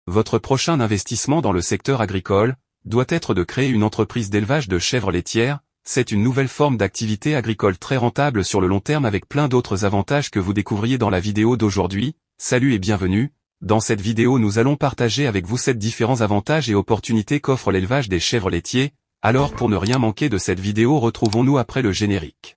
Votre prochain investissement dans le secteur agricole doit être de créer une entreprise d'élevage de chèvres laitières. C'est une nouvelle forme d'activité agricole très rentable sur le long terme avec plein d'autres avantages que vous découvriez dans la vidéo d'aujourd'hui. Salut et bienvenue. Dans cette vidéo nous allons partager avec vous 7 différents avantages et opportunités qu'offre l'élevage des chèvres laitiers. Alors pour ne rien manquer de cette vidéo, retrouvons-nous après le générique.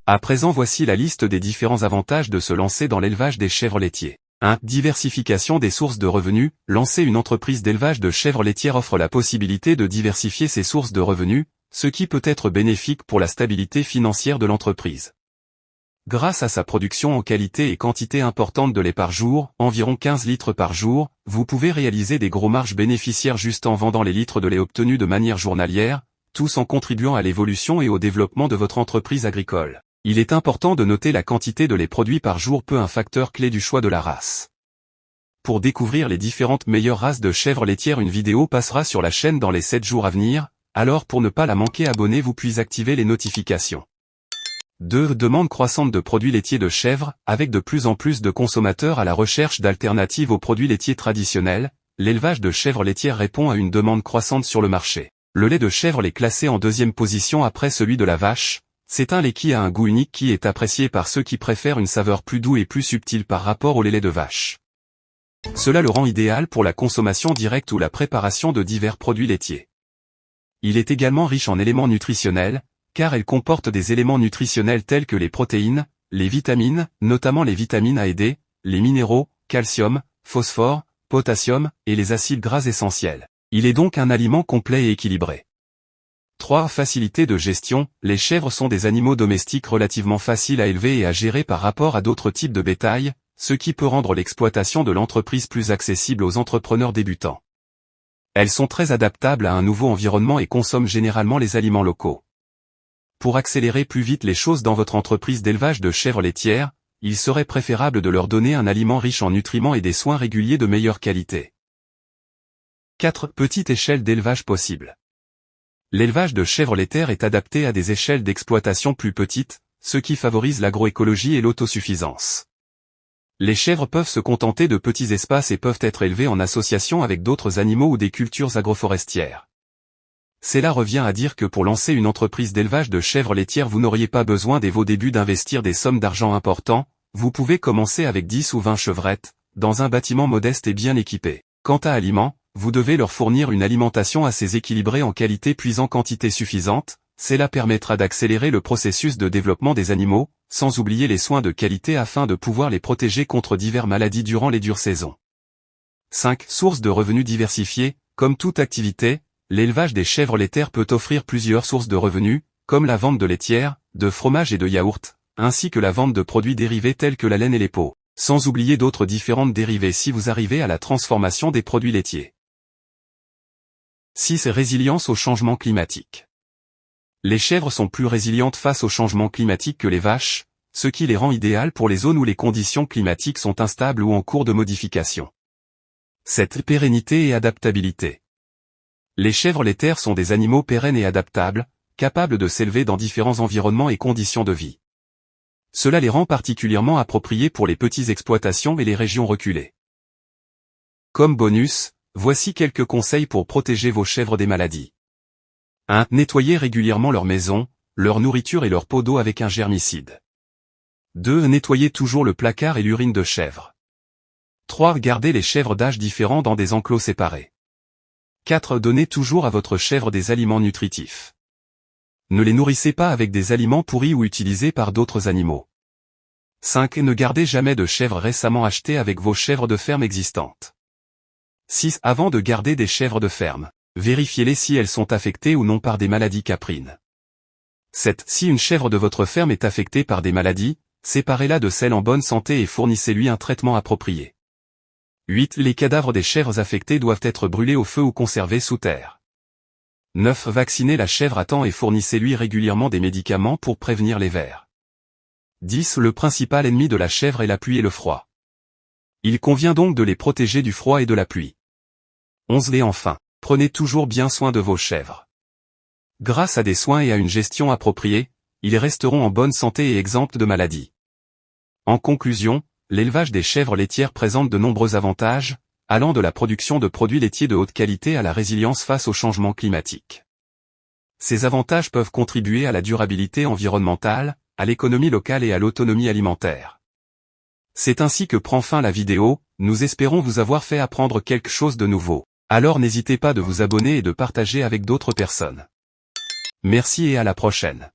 À présent voici la liste des différents avantages de se lancer dans l'élevage des chèvres laitiers. 1. Diversification des sources de revenus. Lancer une entreprise d'élevage de chèvres laitières offre la possibilité de diversifier ses sources de revenus, ce qui peut être bénéfique pour la stabilité financière de l'entreprise. Grâce à sa production en qualité et quantité importante de lait par jour, environ 15 litres par jour, vous pouvez réaliser des gros marges bénéficiaires juste en vendant les litres de lait obtenus de manière journalière, tous en contribuant à l'évolution et au développement de votre entreprise agricole. Il est important de noter la quantité de lait produit par jour peut un facteur clé du choix de la race. Pour découvrir les différentes meilleures races de chèvres laitières, une vidéo passera sur la chaîne dans les 7 jours à venir, alors pour ne pas la manquer abonnez-vous puis activez les notifications. 2. Demande croissante de produits laitiers de chèvres. Avec de plus en plus de consommateurs à la recherche d'alternatives aux produits laitiers traditionnels, l'élevage de chèvres laitières répond à une demande croissante sur le marché. Le lait de chèvre est classé en 2e position après celui de la vache. C'est un lait qui a un goût unique qui est apprécié par ceux qui préfèrent une saveur plus douce et plus subtile par rapport au lait de vache. Cela le rend idéal pour la consommation directe ou la préparation de divers produits laitiers. Il est également riche en éléments nutritionnels, car elle comporte des éléments nutritionnels tels que les protéines, les vitamines, notamment les vitamines A et D, les minéraux, calcium, phosphore, potassium, et les acides gras essentiels. Il est donc un aliment complet et équilibré. 3. Facilité de gestion. Les chèvres sont des animaux domestiques relativement faciles à élever et à gérer par rapport à d'autres types de bétail, ce qui peut rendre l'exploitation de l'entreprise plus accessible aux entrepreneurs débutants. Elles sont très adaptables à un nouveau environnement et consomment généralement les aliments locaux. Pour accélérer plus vite les choses dans votre entreprise d'élevage de chèvres laitières, il serait préférable de leur donner un aliment riche en nutriments et des soins réguliers de meilleure qualité. 4. Petite échelle d'élevage possible. L'élevage de chèvres laitières est adapté à des échelles d'exploitation plus petites, ce qui favorise l'agroécologie et l'autosuffisance. Les chèvres peuvent se contenter de petits espaces et peuvent être élevées en association avec d'autres animaux ou des cultures agroforestières. Cela revient à dire que pour lancer une entreprise d'élevage de chèvres laitières vous n'auriez pas besoin dès vos débuts d'investir des sommes d'argent importantes, vous pouvez commencer avec 10 ou 20 chevrettes, dans un bâtiment modeste et bien équipé. Quant à aliments, vous devez leur fournir une alimentation assez équilibrée en qualité puis en quantité suffisante, cela permettra d'accélérer le processus de développement des animaux, sans oublier les soins de qualité afin de pouvoir les protéger contre diverses maladies durant les dures saisons. 5. Sources de revenus diversifiées. Comme toute activité, l'élevage des chèvres laitières peut offrir plusieurs sources de revenus, comme la vente de laitières, de fromage et de yaourt, ainsi que la vente de produits dérivés tels que la laine et les peaux, sans oublier d'autres différentes dérivés si vous arrivez à la transformation des produits laitiers. 6. Résilience au changement climatique. Les chèvres sont plus résilientes face au changement climatique que les vaches, ce qui les rend idéales pour les zones où les conditions climatiques sont instables ou en cours de modification. 7. Pérennité et adaptabilité. Les chèvres laitières sont des animaux pérennes et adaptables, capables de s'élever dans différents environnements et conditions de vie. Cela les rend particulièrement appropriés pour les petites exploitations et les régions reculées. Comme bonus, voici quelques conseils pour protéger vos chèvres des maladies. 1. Nettoyez régulièrement leur maison, leur nourriture et leur pot d'eau avec un germicide. 2. Nettoyez toujours le placard et l'urine de chèvre. 3. Gardez les chèvres d'âge différents dans des enclos séparés. 4. Donnez toujours à votre chèvre des aliments nutritifs. Ne les nourrissez pas avec des aliments pourris ou utilisés par d'autres animaux. 5. Ne gardez jamais de chèvres récemment achetées avec vos chèvres de ferme existantes. 6. Avant de garder des chèvres de ferme, vérifiez-les si elles sont affectées ou non par des maladies caprines. 7. Si une chèvre de votre ferme est affectée par des maladies, séparez-la de celle en bonne santé et fournissez-lui un traitement approprié. 8. Les cadavres des chèvres affectées doivent être brûlés au feu ou conservés sous terre. 9. Vaccinez la chèvre à temps et fournissez-lui régulièrement des médicaments pour prévenir les vers. 10. Le principal ennemi de la chèvre est la pluie et le froid. Il convient donc de les protéger du froid et de la pluie. 11. Et enfin, prenez toujours bien soin de vos chèvres. Grâce à des soins et à une gestion appropriée, ils resteront en bonne santé et exempts de maladies. En conclusion, l'élevage des chèvres laitières présente de nombreux avantages, allant de la production de produits laitiers de haute qualité à la résilience face au changement climatique. Ces avantages peuvent contribuer à la durabilité environnementale, à l'économie locale et à l'autonomie alimentaire. C'est ainsi que prend fin la vidéo, nous espérons vous avoir fait apprendre quelque chose de nouveau. Alors n'hésitez pas de vous abonner et de partager avec d'autres personnes. Merci et à la prochaine.